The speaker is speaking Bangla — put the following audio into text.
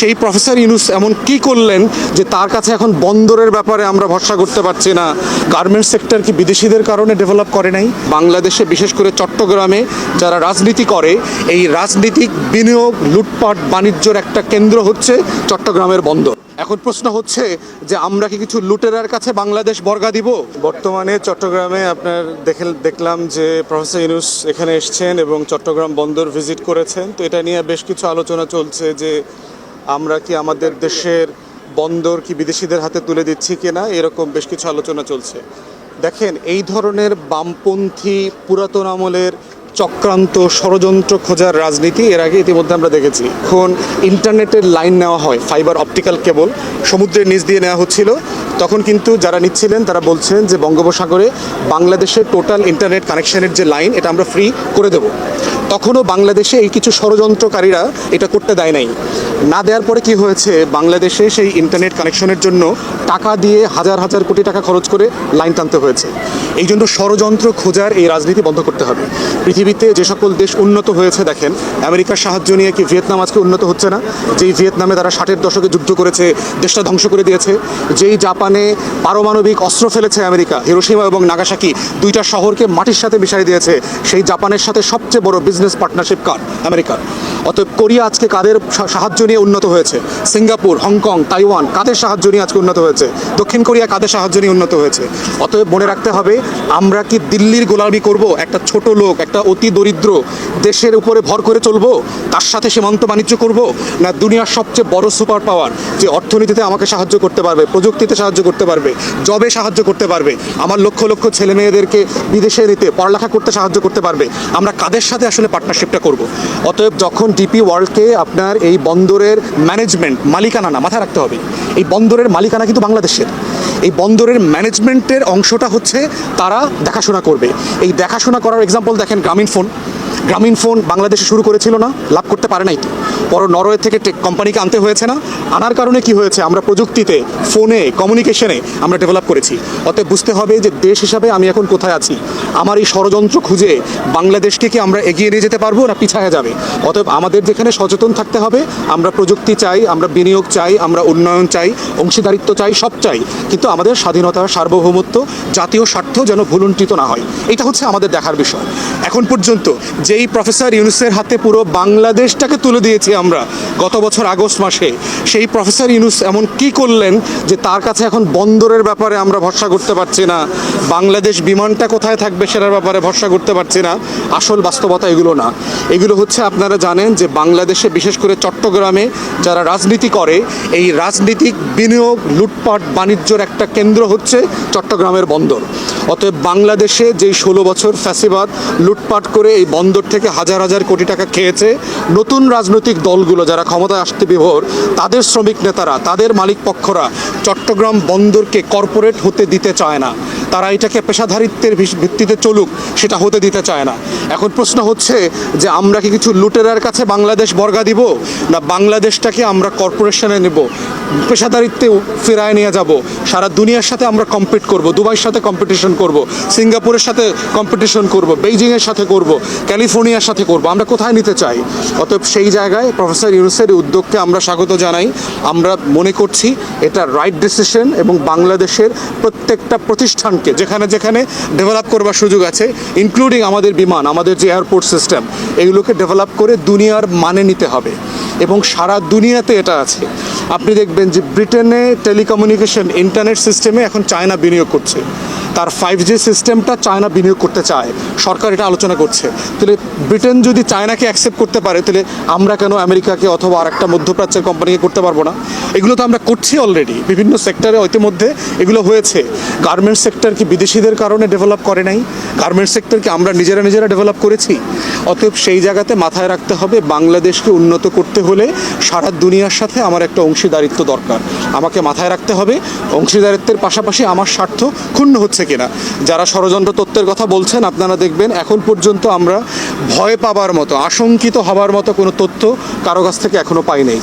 সেই প্রফেসর ইউনূস এমন কি করলেন যে তার কাছে এখন বন্দরের ব্যাপারে আমরা ভরসা করতে পারছি না? গার্মেন্টস সেক্টর কি বিদেশিদের কারণে ডেভেলপ করে নাই? বাংলাদেশে বিশেষ করে চট্টগ্রামে যারা রাজনীতি করে, এই রাজনীতিক বিনিয়োগ, লুটপাট, বাণিজ্যের একটা কেন্দ্র হচ্ছে চট্টগ্রামের বন্দর। এখন প্রশ্ন হচ্ছে যে আমরা কি কিছু লুটেরার কাছে বাংলাদেশ বর্গা দিব? বর্তমানে চট্টগ্রামে আপনার দেখলাম যে প্রফেসর ইউনূস এখানে এসছেন এবং চট্টগ্রাম বন্দর ভিজিট করেছেন। তো এটা নিয়ে বেশ কিছু আলোচনা চলছে যে আমরা কি আমাদের দেশের বন্দর কি বিদেশিদের হাতে তুলে দিচ্ছি কিনা, এরকম বেশ কিছু আলোচনা চলছে। দেখেন, এই ধরনের বামপন্থী পুরাতন আমলের চক্রান্ত, ষড়যন্ত্র খোঁজার রাজনীতি এর আগে ইতিমধ্যে আমরা দেখেছি। এখন ইন্টারনেটের লাইন নেওয়া হয়, ফাইবার অপটিক্যাল কেবল সমুদ্রের নিচ দিয়ে নেওয়া হচ্ছিল। তখন কিন্তু যারা নিচ্ছিলেন তারা বলছেন যে বঙ্গোপসাগরে বাংলাদেশের টোটাল ইন্টারনেট কানেকশনের যে লাইন, এটা আমরা ফ্রি করে দেব। তখনও বাংলাদেশে এই কিছু ষড়যন্ত্রকারীরা এটা করতে দেয় নাই। না দেওয়ার পরে কি হয়েছে, বাংলাদেশে সেই ইন্টারনেট কানেকশনের জন্য টাকা দিয়ে হাজার হাজার কোটি টাকা খরচ করে লাইন টানতে হয়েছে। এই জন্য ষড়যন্ত্র খোঁজার এই রাজনীতি বন্ধ করতে হবে। পৃথিবীতে যে সকল দেশ উন্নত হয়েছে, দেখেন আমেরিকার সাহায্য নিয়ে কি ভিয়েতনাম আজকে উন্নত হচ্ছে না? যেই ভিয়েতনামে তারা 60-এর দশকে যুদ্ধ করেছে, দেশটা ধ্বংস করে দিয়েছে। যেই জাপানে পারমাণবিক অস্ত্র ফেলেছে আমেরিকা, হিরোশিমা এবং নাগাসাকি দুইটা শহরকে মাটির সাথে মিশিয়ে দিয়েছে, সেই জাপানের সাথে সবচেয়ে বড় বিজনেস পার্টনারশিপ কার? আমেরিকার। অতএব কোরিয়া আজকে কাদের সাহায্য নিয়ে উন্নত হয়েছে? সিঙ্গাপুর, হংকং, তাইওয়ান কাদের সাহায্য নিয়ে আজকে উন্নত হয়েছে? দক্ষিণ কোরিয়া কাদের সাহায্য নিয়ে উন্নত হয়েছে? অতএব মনে রাখতে হবে, আমরা কি দিল্লির গোলামি করব? একটা ছোট লোক, একটা অতি দরিদ্র দেশের উপরে ভর করে চলবো? তার সাথে সীমান্ত বাণিজ্য করব? না দুনিয়ার সবচেয়ে বড় সুপার পাওয়ার, যে অর্থনীতিতে আমাকে সাহায্য করতে পারবে, প্রযুক্তিতে সাহায্য করতে পারবে, জবে সাহায্য করতে পারবে, আমার লক্ষ লক্ষ ছেলে মেয়েদেরকে বিদেশে নিতে, পড়ালেখা করতে সাহায্য করতে পারবে, আমরা কাদের সাথে আসলে পার্টনারশিপটা করব? অতএব যখন ডিপি ওয়ার্ল্ডকে আপনার এই বন্দরের ম্যানেজমেন্ট, মালিকানা না, মাথায় রাখতে হবে, এই বন্দরের মালিকানা কিন্তু বাংলাদেশের। এই বন্দরের ম্যানেজমেন্টের অংশটা হচ্ছে তারা দেখাশোনা করবে। এই দেখাশোনা করার এক্সাম্পল দেখেন, গ্রামীণ ফোন বাংলাদেশে শুরু করেছিল না, লাভ করতে পারে নাই। বড় নরওয়ে থেকে টেক কোম্পানিকে আনতে হয়েছে না, আনার কারণে কি হয়েছে, আমরা প্রযুক্তিতে, ফোনে, কমিউনিকেশনে আমরা ডেভেলপ করেছি। অতএব বুঝতে হবে যে দেশ হিসাবে আমি এখন কোথায় আছি, আমার এই ষড়যন্ত্র খুঁজে বাংলাদেশকে কি আমরা এগিয়ে নিয়ে যেতে পারবো না পিছায়া যাবে? অতএব আমাদের যেখানে সচেতন থাকতে হবে, আমরা প্রযুক্তি চাই, আমরা বিনিয়োগ চাই, আমরা উন্নয়ন চাই, অংশীদারিত্ব চাই, সব চাই, কিন্তু আমাদের স্বাধীনতা, সার্বভৌমত্ব, জাতীয় স্বার্থ যেন ভুলুণ্ঠিত না হয়, এটা হচ্ছে আমাদের দেখার বিষয়। এখন পর্যন্ত যেই প্রফেসর ইউনূসের হাতে পুরো বাংলাদেশটাকে তুলে দিয়েছি আমরা গত বছর আগস্ট মাসে, সেই প্রফেসর ইউনূস এমন কি করলেন যে তার কাছে এখন বন্দরের ব্যাপারে আমরা ভরসা করতে পারছি না, বাংলাদেশ বিমানটা কোথায় থাকবে সেটার ব্যাপারে ভরসা করতে পারছি না? আসল বাস্তবতা এগুলো না। এগুলো হচ্ছে, আপনারা জানেন যে বাংলাদেশে বিশেষ করে চট্টগ্রামে যারা রাজনীতি করে, এই রাজনীতিক বিনিয়োগ, লুটপাট, বাণিজ্যের একটা কেন্দ্র হচ্ছে চট্টগ্রামের বন্দর। অতএব বাংলাদেশে যেই 16 বছর ফ্যাসিবাদ লুটপাট করে এই বন্দর থেকে হাজার হাজার কোটি টাকা খেয়েছে, নতুন রাজনৈতিক দলগুলো যারা ক্ষমতায় আসতে বিভোর, তাদের শ্রমিক নেতারা, তাদের মালিক পক্ষরা চট্টগ্রাম বন্দরকে কর্পোরেট হতে দিতে চায় না। তারা এটাকে পেশাধারিত্বের ভিত্তিতে চলুক, সেটা হতে দিতে চায় না। এখন প্রশ্ন হচ্ছে যে আমরা কি কিছু লুটেরার কাছে বাংলাদেশ বর্গা দিব, না বাংলাদেশটাকে আমরা কর্পোরেশনে নেব, পেশাদারিত্বে ফেরায় নিয়ে যাব, সারা দুনিয়ার সাথে আমরা কম্পিট করব, দুবাইয়ের সাথে কম্পিটিশন করব, সিঙ্গাপুরের সাথে কম্পিটিশন করব, বেইজিংয়ের সাথে করব, ক্যালিফোর্নিয়ার সাথে করব? আমরা কোথায় নিতে চাই? অতএব সেই জায়গায় প্রফেসর ইউনূসের উদ্যোগকে আমরা স্বাগত জানাই। আমরা মনে করছি এটা রাইট ডিসিশন, এবং বাংলাদেশের প্রত্যেকটা প্রতিষ্ঠানকে যেখানে যেখানে ডেভেলপ করবার সুযোগ আছে, ইনক্লুডিং আমাদের বিমান, আমাদের যে এয়ারপোর্ট সিস্টেম, এগুলোকে ডেভেলপ করে দুনিয়ার মানে নিতে হবে। এবং সারা দুনিয়াতে এটা আছে। আপনি দেখবেন যে ব্রিটেনে টেলিকমিউনিকেশন, ইন্টারনেট সিস্টেমে এখন চায়না বিনিয়োগ করছে, তার 5G সিস্টেমটা চায়না বিনিয়োগ করতে চায়, সরকার এটা আলোচনা করছে। তাহলে ব্রিটেন যদি চায়নাকে অ্যাকসেপ্ট করতে পারে, তাহলে আমরা কেন আমেরিকাকে অথবা আরেকটা মধ্যপ্রাচ্যের কোম্পানিকে করতে পারবো না? এগুলো তো আমরা করছি অলরেডি, বিভিন্ন সেক্টরে ইতিমধ্যে এগুলো হয়েছে। গার্মেন্টস সেক্টর কি বিদেশিদের কারণে ডেভেলপ করে নাই? গার্মেন্টস সেক্টরকে আমরা নিজেরা ডেভেলপ করেছি। অতএব সেই জায়গাতে মাথায় রাখতে হবে, বাংলাদেশকে উন্নত করতে হলে সারা দুনিয়ার সাথে আমার একটা অংশীদারিত্ব দরকার। আমাকে মাথায় রাখতে হবে অংশীদারিত্বের পাশাপাশি আমার স্বার্থ ক্ষুণ্ণ হচ্ছে কিনা। যারা ষড়যন্ত্র তত্ত্বের কথা বলছেন, আপনারা দেখবেন এখন পর্যন্ত আমরা ভয় পাবার মতো, আশঙ্কিত হবার মতো কোনো তথ্য কারো কাছ থেকে এখনো পাই নাই।